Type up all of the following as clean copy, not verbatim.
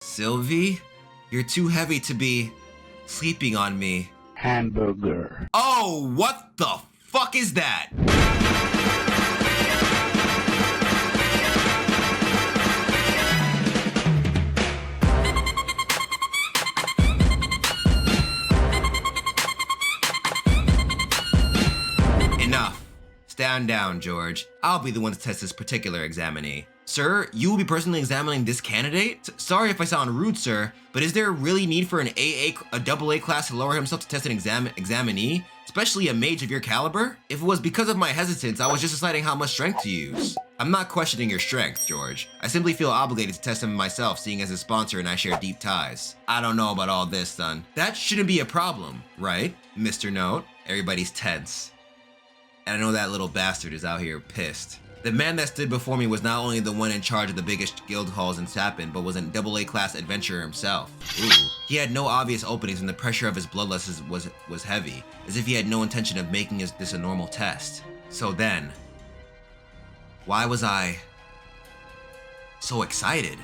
Sylvie? You're too heavy to be sleeping on me. Hamburger. Oh, what the fuck is that? Enough. Stand down, George. I'll be the one to test this particular examinee. Sir, you will be personally examining this candidate? Sorry if I sound rude, sir, but is there really need for an double A class to lower himself to test an examinee? Especially a mage of your caliber? If it was because of my hesitance, I was just deciding how much strength to use. I'm not questioning your strength, George. I simply feel obligated to test him myself, seeing as his sponsor and I share deep ties. I don't know about all this, son. That shouldn't be a problem, right, Mr. Note? Everybody's tense. And I know that little bastard is out here pissed. The man that stood before me was not only the one in charge of the biggest guild halls in Sapin, but was a double A class adventurer himself. Ooh. He had no obvious openings and the pressure of his bloodlust was heavy, as if he had no intention of making this a normal test. So then, why was I so excited?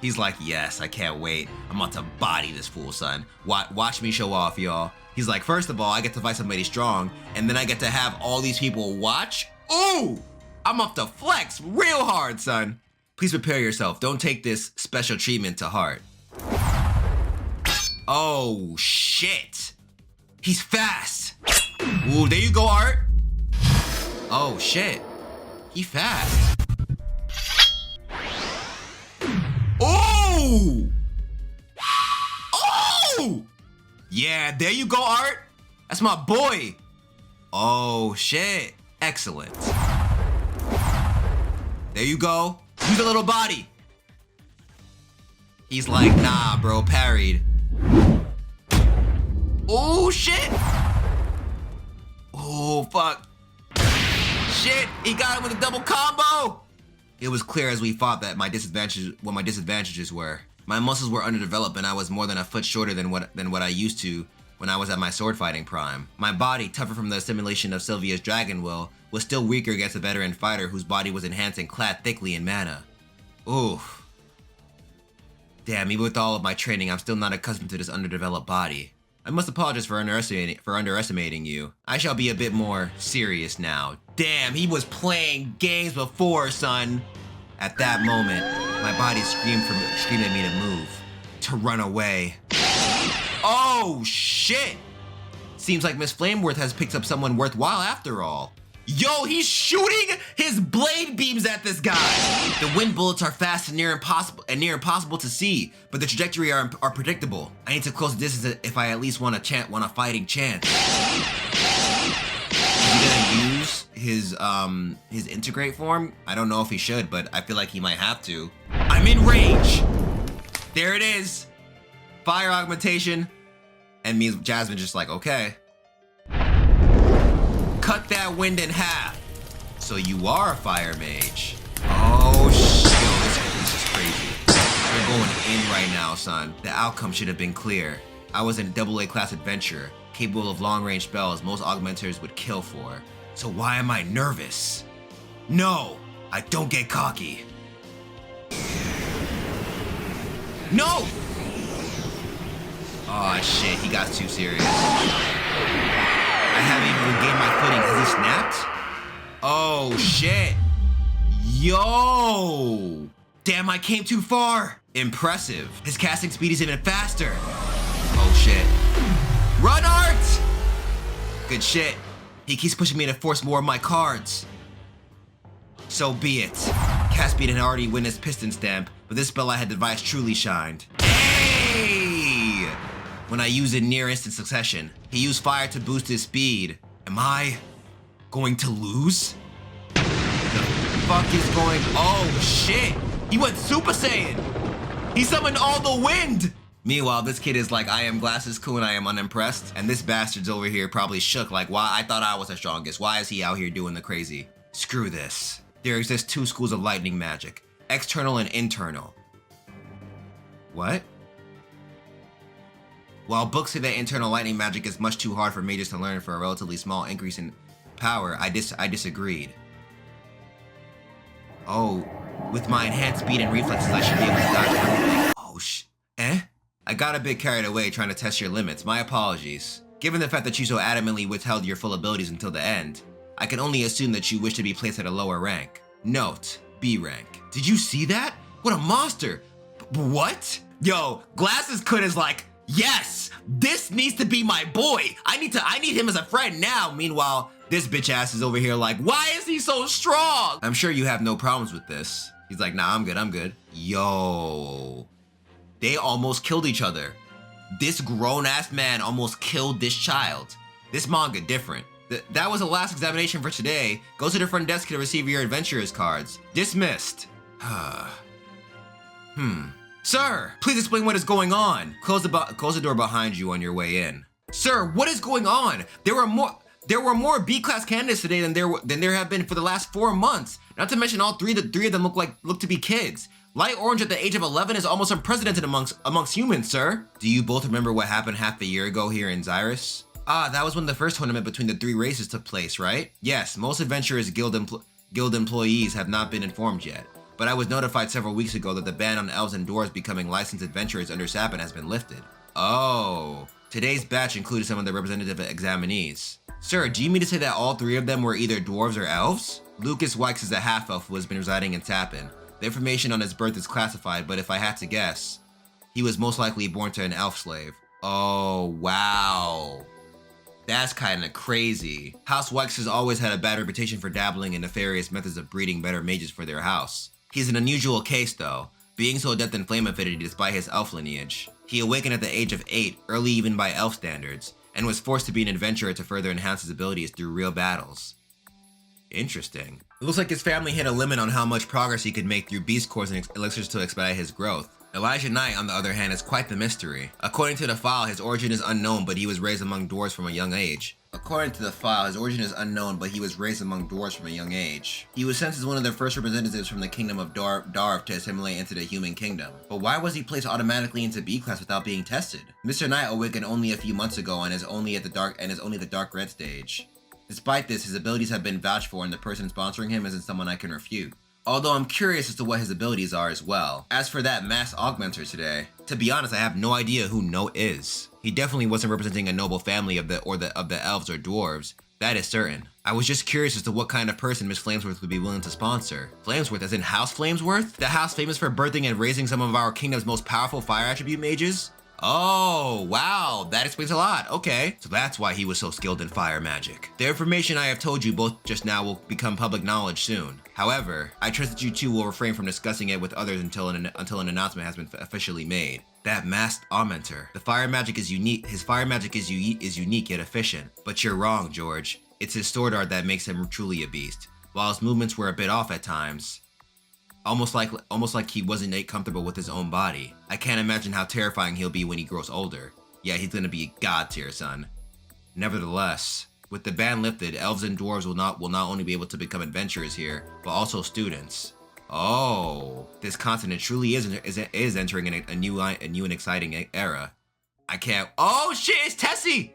He's like, yes, I can't wait. I'm about to body this fool, son. Watch me show off, y'all. He's like, first of all, I get to fight somebody strong, and then I get to have all these people watch. Ooh! I'm up to flex real hard, son. Please prepare yourself. Don't take this special treatment to heart. Oh, shit. He's fast. Ooh, there you go, Art. Oh, shit. He fast. Ooh! Oh! Yeah, there you go, Art. That's my boy. Oh, shit. Excellent. There you go. Use a little body. He's like, nah, bro, parried. Oh, shit. Oh, fuck. Shit, he got him with a double combo. It was clear as we fought that my disadvantages were. My muscles were underdeveloped and I was more than a foot shorter than what I used to when I was at my sword fighting prime. My body, tougher from the assimilation of Sylvia's dragon will, was still weaker against a veteran fighter whose body was enhanced and clad thickly in mana. Oof. Damn, even with all of my training, I'm still not accustomed to this underdeveloped body. I must apologize for underestimating you. I shall be a bit more serious now. Damn, he was playing games before, son. At that moment, my body screamed at me to move, to run away. Oh, shit! Seems like Miss Flameworth has picked up someone worthwhile after all. Yo, he's shooting his blade beams at this guy. The wind bullets are fast and near impossible to see, but the trajectory are predictable. I need to close the distance if I at least want a fighting chance. Is he gonna use his integrate form? I don't know if he should, but I feel like he might have to. I'm in range. There it is. Fire augmentation. And me, Jasmine, just like, okay. Cut that wind in half. So you are a fire mage. Oh, shit. Yo, this is crazy. You're going in right now, son. The outcome should have been clear. I was in double A class adventure, capable of long-range spells most augmenters would kill for. So why am I nervous? No, I don't get cocky. No! Oh, shit, he got too serious. I haven't even regained my footing. Has he snapped? Oh, shit. Yo. Damn, I came too far. Impressive. His casting speed is even faster. Oh, shit. Run, Art! Good shit. He keeps pushing me to force more of my cards. So be it. Cast speed had already witnessed Piston Stamp, but this spell I had devised truly shined. Hey! When I use it near instant succession, he used fire to boost his speed. Am I going to lose? The fuck is going? Oh shit! He went Super Saiyan! He summoned all the wind! Meanwhile, this kid is like, I am Glasses Kun, I am unimpressed. And this bastard's over here probably shook like, why? I thought I was the strongest. Why is he out here doing the crazy? Screw this. There exist two schools of lightning magic. External and internal. What? While books say that internal lightning magic is much too hard for mages to learn for a relatively small increase in power, I disagreed. Oh, with my enhanced speed and reflexes, I should be able to dodge everything. Eh? I got a bit carried away trying to test your limits. My apologies. Given the fact that you so adamantly withheld your full abilities until the end, I can only assume that you wish to be placed at a lower rank. Note, B rank. Did you see that? What a monster! What? Yo, Glasses Kun is like, yes, this needs to be my boy. I need him as a friend now. Meanwhile, this bitch ass is over here like, why is he so strong? I'm sure you have no problems with this. He's like, nah, I'm good. Yo, they almost killed each other. This grown-ass man almost killed this child. This manga different. That was the last examination for today. Go to the front desk to receive your adventurer's cards. Dismissed. Sir, please explain what is going on. Close the door behind you on your way in. Sir, what is going on? There were more B-class candidates today than there have been for the last 4 months. Not to mention all three of them look to be kids. Light orange at the age of 11 is almost unprecedented amongst humans, sir. Do you both remember what happened half a year ago here in Xyrus? Ah, that was when the first tournament between the 3 races took place, right? Yes, most Adventurers Guild employees have not been informed yet, but I was notified several weeks ago that the ban on elves and dwarves becoming licensed adventurers under Sapin has been lifted. Oh, today's batch included some of the representative examinees. Sir, do you mean to say that all 3 of them were either dwarves or elves? Lucas Wykes is a half-elf who has been residing in Sapin. The information on his birth is classified, but if I had to guess, he was most likely born to an elf slave. Oh, wow. That's kinda crazy. House Wykes has always had a bad reputation for dabbling in nefarious methods of breeding better mages for their house. He's an unusual case though, being so adept in flame affinity despite his elf lineage. He awakened at the age of 8, early even by elf standards, and was forced to be an adventurer to further enhance his abilities through real battles. Interesting. It looks like his family hit a limit on how much progress he could make through beast cores and elixirs to expedite his growth. Elijah Knight, on the other hand, is quite the mystery. According to the file, his origin is unknown, but he was raised among dwarves from a young age. He was sent as one of the first representatives from the kingdom of Darv to assimilate into the human kingdom. But why was he placed automatically into B-class without being tested? Mr. Knight awakened only a few months ago and is only the dark red stage. Despite this, his abilities have been vouched for and the person sponsoring him isn't someone I can refute. Although I'm curious as to what his abilities are as well. As for that mass augmenter today, to be honest, I have no idea who Note is. He definitely wasn't representing a noble family of the elves or dwarves, that is certain. I was just curious as to what kind of person Miss Flamesworth would be willing to sponsor. Flamesworth as in House Flamesworth? The house famous for birthing and raising some of our kingdom's most powerful fire attribute mages? Oh, wow, that explains a lot. Okay, so that's why he was so skilled in fire magic. The information I have told you both just now will become public knowledge soon. However, I trust that you two will refrain from discussing it with others until an announcement has been officially made. That masked augmenter. The fire magic is unique. His fire magic is unique yet efficient. But you're wrong, George. It's his sword art that makes him truly a beast. While his movements were a bit off at times, almost like he wasn't comfortable with his own body. I can't imagine how terrifying he'll be when he grows older. Yeah, he's gonna be god tier, son. Nevertheless, with the ban lifted, elves and dwarves will not only be able to become adventurers here, but also students. Oh, this continent truly is entering a new and exciting era. I can't. Oh shit, it's Tessie!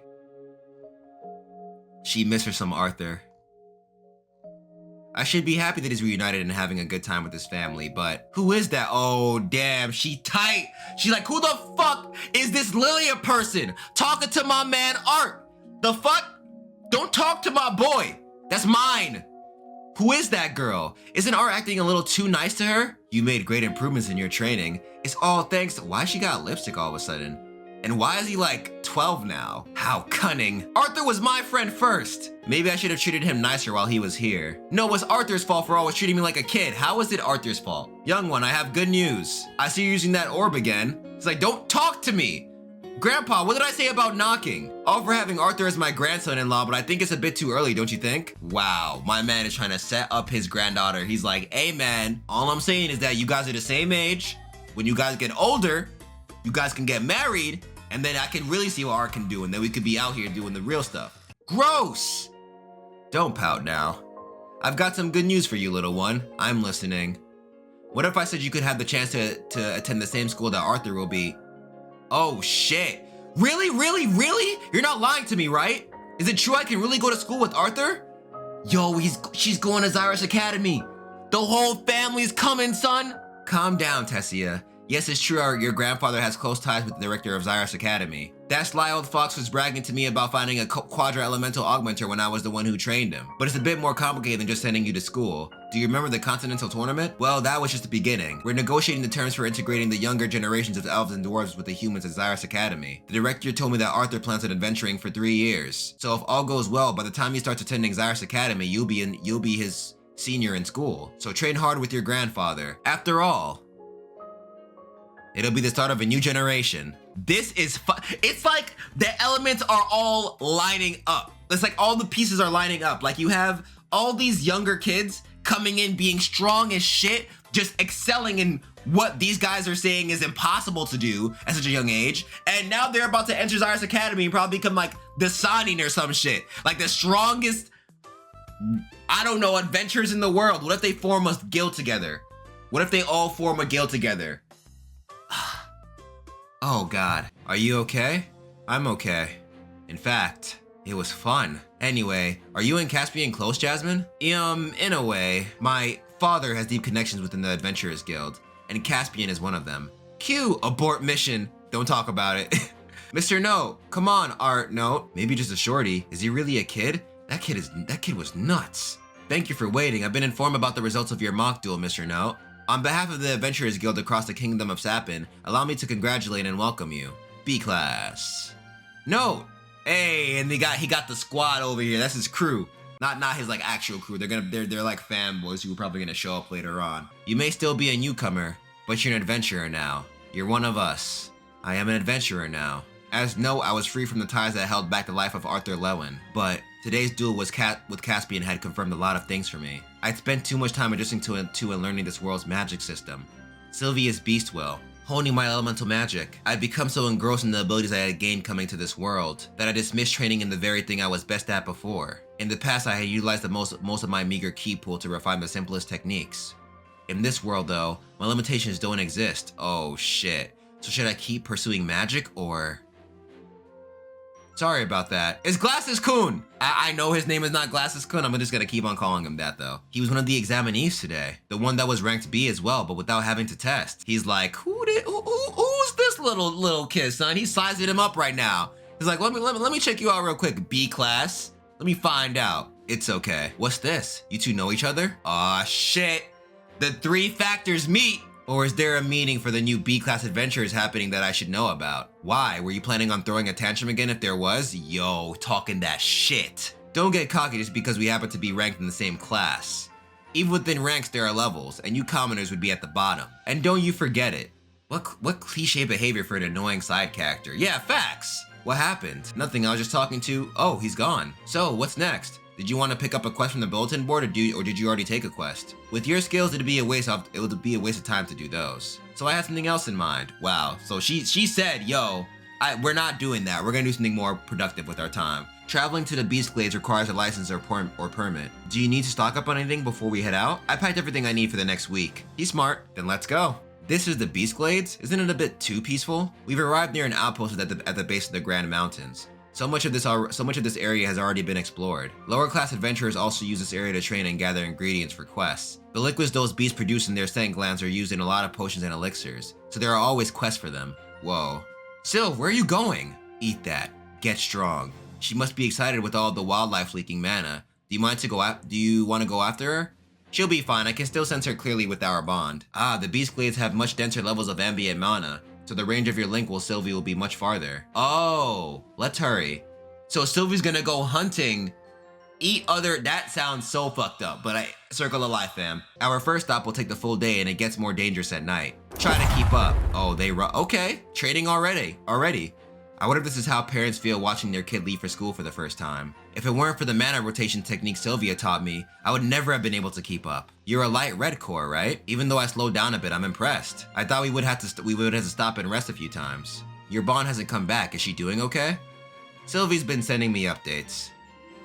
She missed her some Arthur. I should be happy that he's reunited and having a good time with his family, but who is that? Oh, damn, she tight. She's like, who the fuck is this Lilia person talking to my man Art? The fuck? Don't talk to my boy. That's mine. Who is that girl? Isn't Art acting a little too nice to her? You made great improvements in your training. It's all thanks to why she got lipstick all of a sudden. And why is he like 12 now? How cunning. Arthur was my friend first. Maybe I should have treated him nicer while he was here. No, it was Arthur's fault for always treating me like a kid. How was it Arthur's fault? Young one, I have good news. I see you using that orb again. It's like, don't talk to me. Grandpa, what did I say about knocking? All for having Arthur as my grandson-in-law, but I think it's a bit too early, don't you think? Wow, my man is trying to set up his granddaughter. He's like, hey man, all I'm saying is that you guys are the same age. When you guys get older, you guys can get married, and then I can really see what Art can do, and then we could be out here doing the real stuff. Gross! Don't pout now. I've got some good news for you, little one. I'm listening. What if I said you could have the chance to attend the same school that Arthur will be? Oh shit. Really? Really? Really? You're not lying to me, right? Is it true I can really go to school with Arthur? Yo, she's going to Xyrus Academy. The whole family's coming, son. Calm down, Tessia. Yes, it's true your grandfather has close ties with the director of Xyrus Academy. That sly old fox was bragging to me about finding a quadra-elemental augmenter when I was the one who trained him. But it's a bit more complicated than just sending you to school. Do you remember the Continental Tournament? Well, that was just the beginning. We're negotiating the terms for integrating the younger generations of elves and dwarves with the humans at Xyrus Academy. The director told me that Arthur plans on adventuring for 3 years. So if all goes well, by the time he starts attending Xyrus Academy, you'll be his senior in school. So train hard with your grandfather. After all, it'll be the start of a new generation. This is fun. It's like the elements are all lining up. It's like all the pieces are lining up. Like you have all these younger kids coming in being strong as shit, just excelling in what these guys are saying is impossible to do at such a young age. And now they're about to enter Xyrus Academy and probably become like the Sanin or some shit. Like the strongest, I don't know, adventurers in the world. What if they form a guild together? What if they all form a guild together? Oh God, are you okay? I'm okay. In fact, it was fun. Anyway, are you and Caspian close, Jasmine? In a way. My father has deep connections within the Adventurers Guild, and Caspian is one of them. Q, abort mission. Don't talk about it. Mr. Note, come on, Art Note. Maybe just a shorty. Is he really a kid? That kid was nuts. Thank you for waiting. I've been informed about the results of your mock duel, Mr. Note. On behalf of the Adventurers Guild across the Kingdom of Sapin, allow me to congratulate and welcome you. B-Class. Note! Hey, and he got the squad over here. That's his crew. Not his like actual crew. They're like fanboys who are probably gonna show up later on. You may still be a newcomer, but you're an adventurer now. You're one of us. I am an adventurer now. As Note, I was free from the ties that held back the life of Arthur Lewin, but today's duel with Caspian had confirmed a lot of things for me. I'd spent too much time adjusting to and learning this world's magic system. Sylvia's beast will, honing my elemental magic. I'd become so engrossed in the abilities I had gained coming to this world that I dismissed training in the very thing I was best at before. In the past, I had utilized the most of my meager ki pool to refine the simplest techniques. In this world though, my limitations don't exist. Oh shit. So should I keep pursuing magic or... Sorry about that. It's Glasses-kun! I know his name is not Glasses-kun, I'm just gonna keep on calling him that though. He was one of the examinees today. The one that was ranked B as well, but without having to test. He's like, who's this little kid, son? He's sizing him up right now. He's like, let me check you out real quick, B class. Let me find out. It's okay. What's this? You two know each other? Aw, shit. The 3 factors meet. Or is there a meeting for the new B-class adventurers happening that I should know about? Why? Were you planning on throwing a tantrum again if there was? Yo, talking that shit. Don't get cocky just because we happen to be ranked in the same class. Even within ranks there are levels, and you commoners would be at the bottom. And don't you forget it. What cliche behavior for an annoying side character? Yeah, facts! What happened? Nothing, I was just talking to... Oh, he's gone. So, what's next? Did you want to pick up a quest from the bulletin board or did you already take a quest? With your skills, it would be a waste of time to do those. So I had something else in mind. Wow. So she said, yo, we're not doing that. We're gonna do something more productive with our time. Traveling to the Beast Glades requires a license or permit. Do you need to stock up on anything before we head out? I packed everything I need for the next week. He's smart. Then let's go. This is the Beast Glades? Isn't it a bit too peaceful? We've arrived near an outpost at the base of the Grand Mountains. So much of this area has already been explored. Lower class adventurers also use this area to train and gather ingredients for quests. The liquids those beasts produce in their scent glands are used in a lot of potions and elixirs, so there are always quests for them. Whoa. Sylv, where are you going? Eat that. Get strong. She must be excited with all the wildlife leaking mana. Do you want to go after her? She'll be fine, I can still sense her clearly with our bond. Ah, the Beast Glades have much denser levels of ambient mana, so the range of your link with Sylvie will be much farther. Oh, let's hurry. So Sylvie's gonna go hunting, that sounds so fucked up, but circle of life, fam. Our first stop will take the full day and it gets more dangerous at night. Try to keep up. Oh, okay, trading already. I wonder if this is how parents feel watching their kid leave for school for the first time. If it weren't for the mana rotation technique Sylvia taught me, I would never have been able to keep up. You're a light red core, right? Even though I slowed down a bit, I'm impressed. I thought we would have to stop and rest a few times. Your bond hasn't come back, is she doing okay? Sylvie's been sending me updates.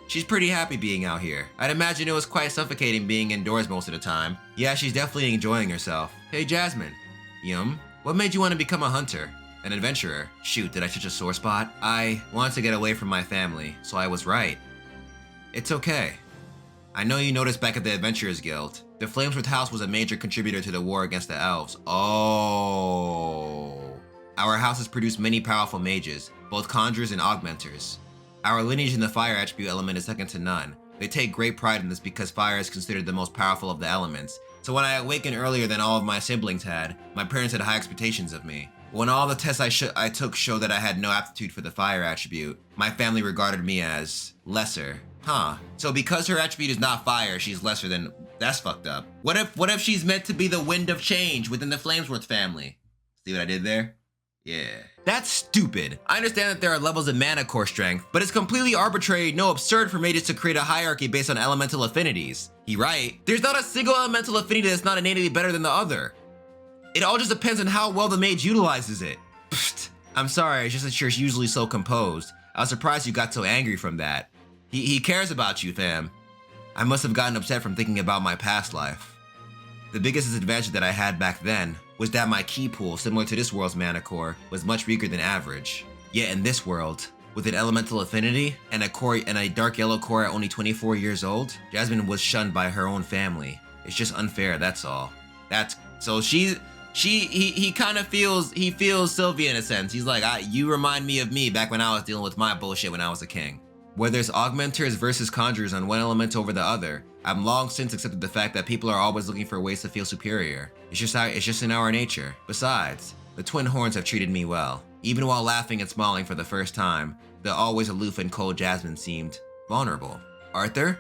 She's pretty happy being out here. I'd imagine it was quite suffocating being indoors most of the time. Yeah, she's definitely enjoying herself. Hey Jasmine. Yum. What made you want to become a hunter? An adventurer? Shoot, did I touch a sore spot? I wanted to get away from my family, so I was right. It's okay. I know you noticed back at the Adventurers Guild. The Flamesworth house was a major contributor to the war against the elves. Oh. Our house has produced many powerful mages, both conjurers and augmenters. Our lineage in the fire attribute element is second to none. They take great pride in this because fire is considered the most powerful of the elements. So when I awakened earlier than all of my siblings had, my parents had high expectations of me. When all the tests I took showed that I had no aptitude for the fire attribute, my family regarded me as lesser. Huh. So because her attribute is not fire, she's lesser than... That's fucked up. What if she's meant to be the wind of change within the Flamesworth family? See what I did there? Yeah. That's stupid. I understand that there are levels of mana core strength, but it's completely arbitrary, no absurd for mages to create a hierarchy based on elemental affinities. He right. There's not a single elemental affinity that's not innately better than the other. It all just depends on how well the mage utilizes it. Pfft. I'm sorry, it's just that you're usually so composed. I was surprised you got so angry from that. He cares about you, fam. I must have gotten upset from thinking about my past life. The biggest disadvantage that I had back then was that my ki pool, similar to this world's mana core, was much weaker than average. Yet in this world, with an elemental affinity and a dark yellow core at only 24 years old, Jasmine was shunned by her own family. It's just unfair, that's all. He kind of feels Sylvia in a sense. He's like, you remind me of me back when I was dealing with my bullshit when I was a king. Whether it's augmenters versus conjurers on one element over the other, I've long since accepted the fact that people are always looking for ways to feel superior. It's just in our nature. Besides, the twin horns have treated me well. Even while laughing and smiling for the first time, the always aloof and cold Jasmine seemed vulnerable. Arthur?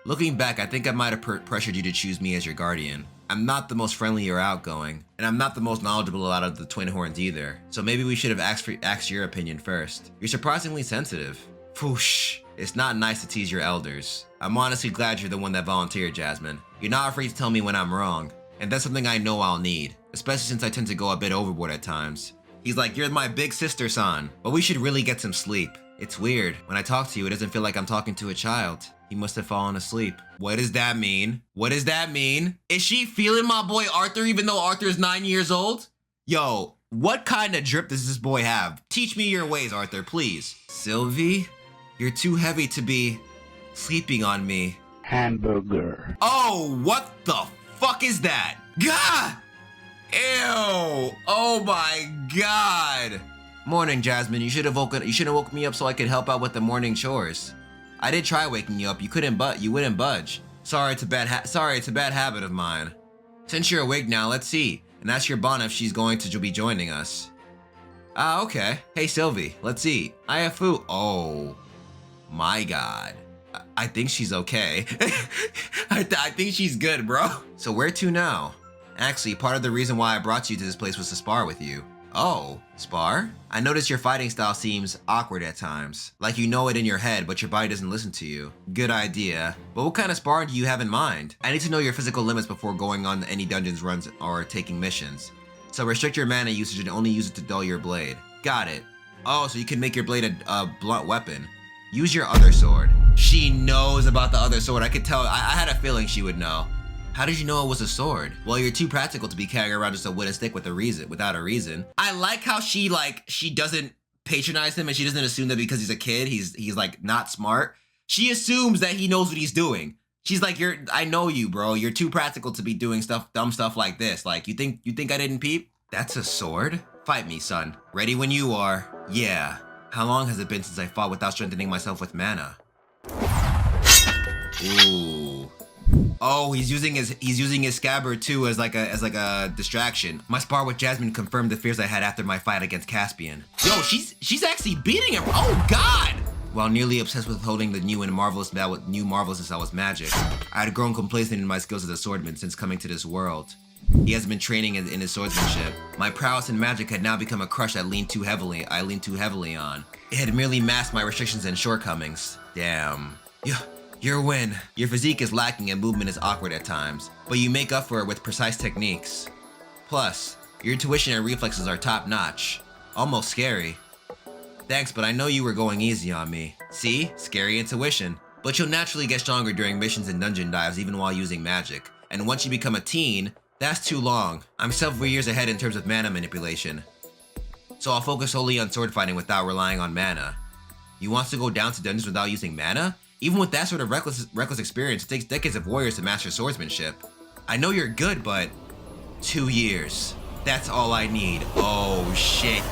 Looking back, I think I might have pressured you to choose me as your guardian. I'm not the most friendly or outgoing, and I'm not the most knowledgeable out of the twin horns either, so maybe we should have asked your opinion first. You're surprisingly sensitive. Whoosh. It's not nice to tease your elders. I'm honestly glad you're the one that volunteered, Jasmine. You're not afraid to tell me when I'm wrong, and that's something I know I'll need, especially since I tend to go a bit overboard at times. He's like, you're my big sister, son, but we should really get some sleep. It's weird. When I talk to you, it doesn't feel like I'm talking to a child. He must have fallen asleep. What does that mean? What does that mean? Is she feeling my boy Arthur even though Arthur is 9 years old? Yo, what kind of drip does this boy have? Teach me your ways, Arthur, please. Sylvie? You're too heavy to be sleeping on me. Hamburger. Oh, what the fuck is that? Gah! Ew! Oh my god! Morning, Jasmine. You should have woke me up so I could help out with the morning chores. I did try waking you up. You wouldn't budge. Sorry, it's a bad habit of mine. Since you're awake now, let's see. And ask your Bon if she's going to be joining us. Okay. Hey, Sylvie, let's eat. I have food. Oh. My god. I think she's okay. I think she's good, bro. So where to now? Actually, part of the reason why I brought you to this place was to spar with you. Oh, spar? I noticed your fighting style seems awkward at times. Like you know it in your head, but your body doesn't listen to you. Good idea. But what kind of sparring do you have in mind? I need to know your physical limits before going on any dungeons runs or taking missions. So restrict your mana usage and only use it to dull your blade. Got it. Oh, so you can make your blade a blunt weapon. Use your other sword. She knows about the other sword. I could tell. I had a feeling she would know. How did you know it was a sword? Well, you're too practical to be carrying around just a wooden stick without a reason. I like how she doesn't patronize him and she doesn't assume that because he's a kid, he's like not smart. She assumes that he knows what he's doing. She's like, I know you, bro. You're too practical to be doing dumb stuff like this. Like, you think I didn't peep? That's a sword? Fight me, son. Ready when you are. Yeah. How long has it been since I fought without strengthening myself with mana? Ooh. Oh, he's using his scabbard too as like a distraction. My spar with Jasmine confirmed the fears I had after my fight against Caspian. Yo, she's actually beating him. Oh god! While nearly obsessed with holding the new marvelousness that was magic, I had grown complacent in my skills as a swordman since coming to this world. He has been training in his swordsmanship. My prowess in magic had now become a crush I leaned too heavily on. It had merely masked my restrictions and shortcomings. Damn. Your win. Your physique is lacking and movement is awkward at times, but you make up for it with precise techniques. Plus, your intuition and reflexes are top notch. Almost scary. Thanks, but I know you were going easy on me. See? Scary intuition. But you'll naturally get stronger during missions and dungeon dives even while using magic. And once you become a teen, that's too long. I'm several years ahead in terms of mana manipulation. So I'll focus solely on sword fighting without relying on mana. You want to go down to dungeons without using mana? Even with that sort of reckless experience, it takes decades of warriors to master swordsmanship. I know you're good, but 2 years. That's all I need. Oh, shit.